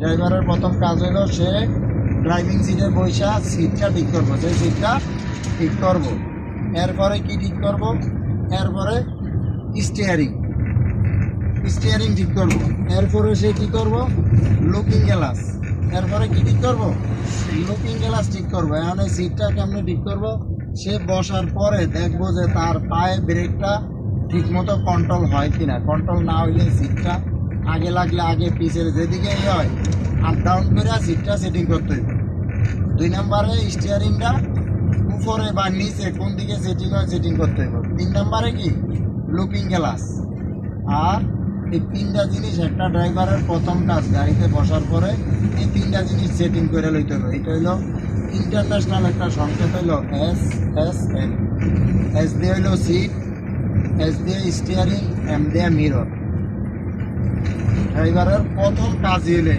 ড্রাইভারের প্রথম কাজ হলো সে ড্রাইভিং সিটে বসা সিটটা ঠিক করবো, সেই সিটটা ঠিক করব। এরপরে কি ঠিক করব? এরপরে স্টিয়ারিং স্টিয়ারিং ঠিক করব। এরপরে সে কি করব? Looking glass. এরপরে কি ঠিক করব? লুকিং গ্লাস ঠিক করবো। এখন এই সিটটা কেমনে ঠিক করব? সে বসার পরে দেখবো যে তার পায়ে ব্রেকটা ঠিকমতো কন্ট্রোল হয় কিনা। কন্ট্রোল না হইলে সিটটা আগে লাগলে আগে, পিছের যেদিকে হয় আপ ডাউন করে সিটটা সেটিং করতে হইব। 2 নম্বরে স্টিয়ারিংটা উপরে বা নিচে কোন দিকে সেটিং হয় সেটিং করতে হইব। 3 নম্বরে কি? Looking glass. আর এই 3টা জিনিস একটা ড্রাইভারের প্রথম কাজ, গাড়িতে বসার পরে এই 3টা জিনিস সেটিং করে লইতে হবে। এটা হইলো ইন্টারন্যাশনাল একটা সংকেত, হইলো SSM। এস দিয়ে হইলো সিট, এস দিয়ে স্টিয়ারিং, এম দিয়ে মিরর। ড্রাইভারের প্রথম কাজ হইলে